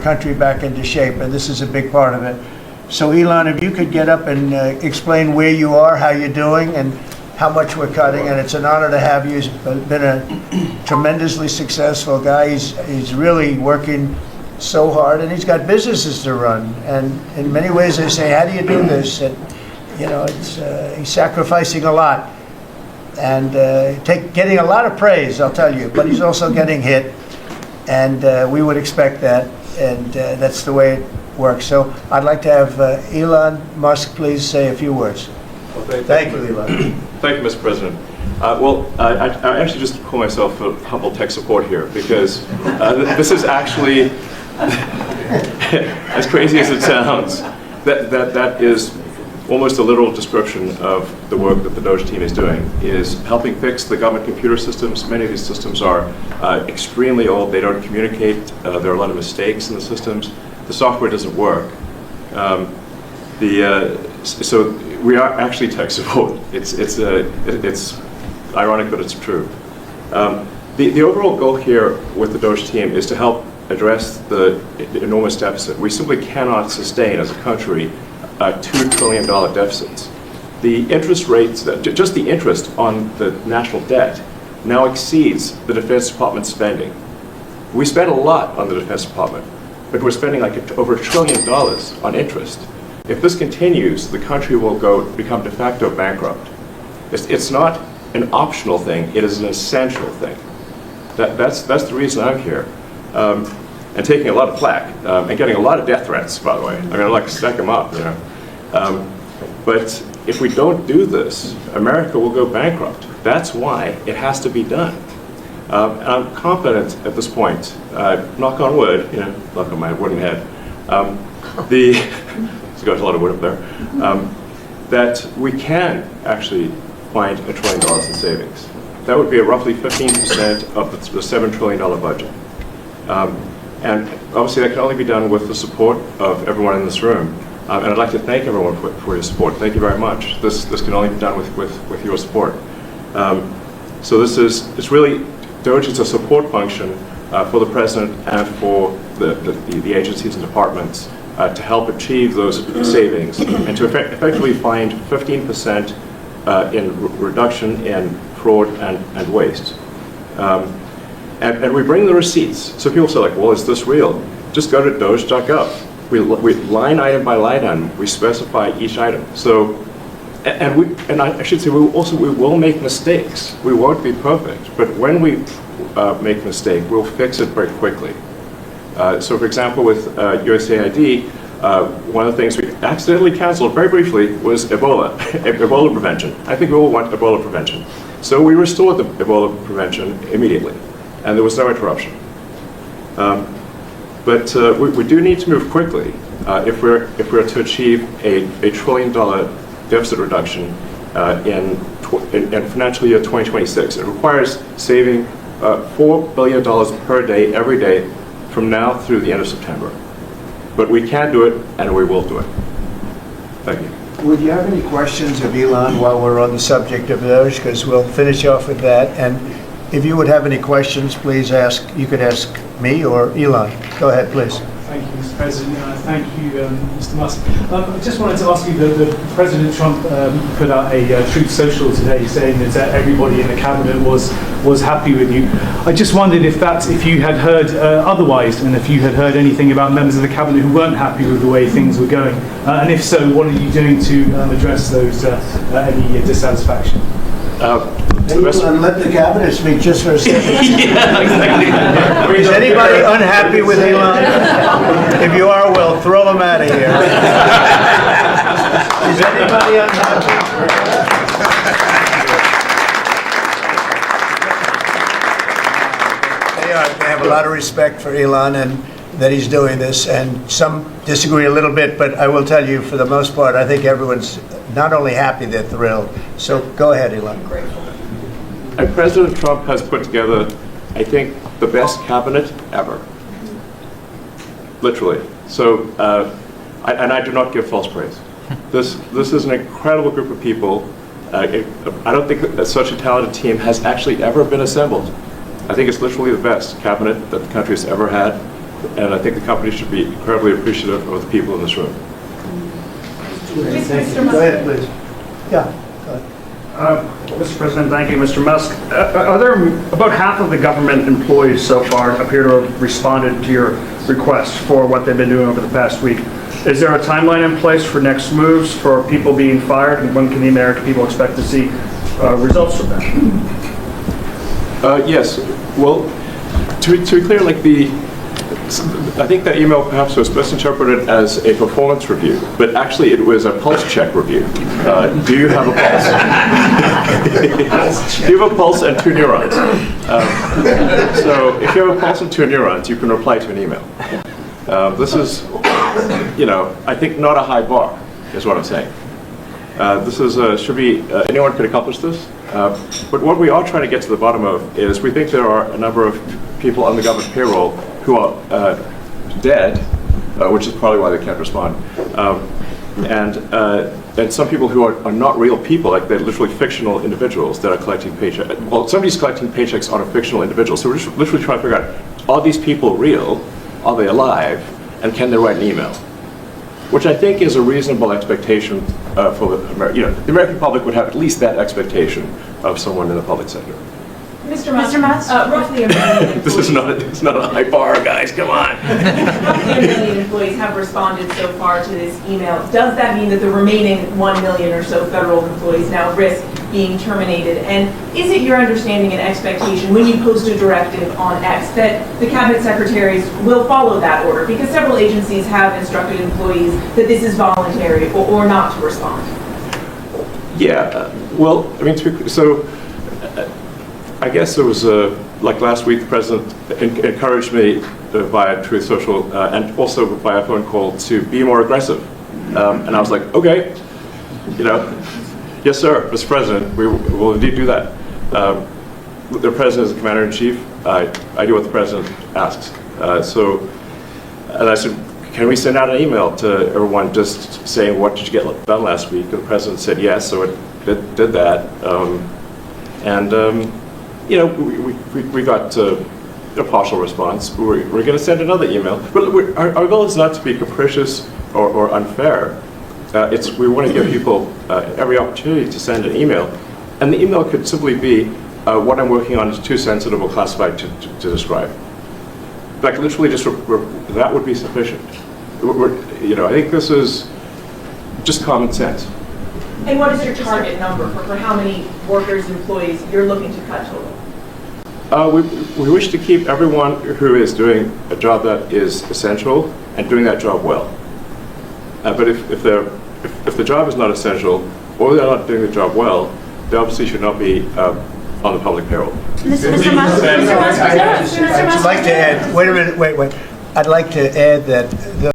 country back into shape, and this is a big part of it. So Elon, if you could get up and explain where you are, how you're doing, and how much we're cutting, and it's an honor to have you. He's been a tremendously successful guy. He's really working so hard, and he's got businesses to run. And in many ways, they say, "How do you do this?" And, you know, he's sacrificing a lot and getting a lot of praise, I'll tell you. But he's also getting hit, and we would expect that, and that's the way it works. So I'd like to have Elon Musk please say a few words. Well, thank you, Elon. Thank you, Mr. President. I actually just call myself a humble tech support here because this is actually, as crazy as it sounds, that is almost a literal description of the work that the Doge team is doing, is helping fix the government computer systems. Many of these systems are extremely old. They don't communicate. There are a lot of mistakes in the systems. The software doesn't work. So we are actually tech support. It's ironic, but it's true. The overall goal here with the Doge team is to help address the enormous deficit. We simply cannot sustain as a country $2 trillion deficits. The interest rates, just the interest on the national debt now exceeds the Defense Department spending. We spend a lot on the Defense Department, but we're spending like over $1 trillion on interest. If this continues, the country will become de facto bankrupt. It's not an optional thing, it is an essential thing. That's the reason I'm here. And taking a lot of flack, and getting a lot of death threats, by the way. I mean, I'd like to stack them up, you know. But if we don't do this, America will go bankrupt. That's why it has to be done. And I'm confident at this point, knock on wood, you know, knock on my wooden head, there's got a lot of wood up there, that we can actually find $1 trillion in savings. That would be roughly 15% of the $7 trillion budget. And obviously that can only be done with the support of everyone in this room. And I'd like to thank everyone for your support. Thank you very much. This can only be done with your support. So it's really, Doge is a support function for the President and for the agencies and departments to help achieve those savings and to effectively find 15% in reduction in fraud and waste. And we bring the receipts. So people say, like, well, is this real? Just go to doge.gov. We line item by line item, we specify each item. So, and I should say, we will make mistakes. We won't be perfect, but when we make a mistake, we'll fix it very quickly. So, for example, with USAID, one of the things we accidentally canceled very briefly was Ebola, Ebola prevention. I think we all want Ebola prevention. So we restored the Ebola prevention immediately, and there was no interruption. But we do need to move quickly if we're to achieve a $1 trillion deficit reduction in financial year 2026. It requires saving $4 billion per day, every day, from now through the end of September. But we can do it, and we will do it. Thank you. Would you have any questions of Elon while we're on the subject of those? Because we'll finish off with that. And if you would have any questions, please ask. You could ask me or Elon. Go ahead, please. Thank you, Mr. President. Thank you, Mr. Musk. I just wanted to ask you, the President Trump put out a Truth Social today saying that everybody in the cabinet was happy with you. I just wondered if you had heard otherwise, and if you had heard anything about members of the cabinet who weren't happy with the way things were going, and if so, what are you doing to address those any dissatisfaction? And let the cabinet speak just for a second. Yeah, exactly. Is anybody unhappy with Elon? If you are, well, throw them out of here. Is anybody unhappy? They have a lot of respect for Elon and that he's doing this, and some disagree a little bit, but I will tell you, for the most part, I think everyone's not only happy, they're thrilled. So go ahead, Elon. And President Trump has put together, I think, the best cabinet ever. Literally. So, and I do not give false praise. This is an incredible group of people. I don't think that such a talented team has actually ever been assembled. I think it's literally the best cabinet that the country has ever had. And I think the company should be incredibly appreciative of the people in this room. Thank you. Go ahead, please. Yeah. Go ahead. Mr. President, thank you, Mr. Musk. Are there about half of the government employees so far appear to have responded to your request for what they've been doing over the past week? Is there a timeline in place for next moves for people being fired, and when can the American people expect to see results from that? Yes. Well, to be clear, I think that email perhaps was misinterpreted as a performance review, but actually it was a pulse check review. Do you have a pulse? Do you have a pulse and 2 neurons? So if you have a pulse and 2 neurons, you can reply to an email. This is, I think not a high bar, is what I'm saying. This is should be anyone could accomplish this. But what we are trying to get to the bottom of is we think there are a number of people on the government payroll who are dead, which is probably why they can't respond, and some people who are not real people, like they're literally fictional individuals that are collecting paychecks. Well, somebody's collecting paychecks on a fictional individual, so we're just literally trying to figure out, are these people real? Are they alive? And can they write an email? Which I think is a reasonable expectation for the American public would have at least that expectation of someone in the public sector. Mr. Musk, roughly 1 million This is employees. not a high bar, guys. Come on. Roughly 1 million employees have responded so far to this email. Does that mean that the remaining 1 million or so federal employees now risk being terminated? And is it your understanding and expectation when you post a directive on X that the cabinet secretaries will follow that order? Because several agencies have instructed employees that this is voluntary or not to respond. Yeah. Well, I mean, I guess it was like last week, the president encouraged me via Truth Social and also via phone call to be more aggressive. And I was like, okay, yes, sir, Mr. President, we will indeed do that. The president is the commander-in-chief. I do what the president asks. And I said, can we send out an email to everyone just saying, what did you get done last week? And the president said yes, so it did that. We got a partial response. We're going to send another email. But our goal is not to be capricious or unfair. We want to give people every opportunity to send an email. And the email could simply be, what I'm working on is too sensitive or classified to describe. Like literally just, that would be sufficient. I think this is just common sense. And what is your target number for how many workers, employees you're looking to cut total? We wish to keep everyone who is doing a job that is essential and doing that job well. But if the job is not essential or they're not doing the job well, they obviously should not be on the public payroll. Mr. Musk, I'd like to add, wait a minute, wait. I'd like to add that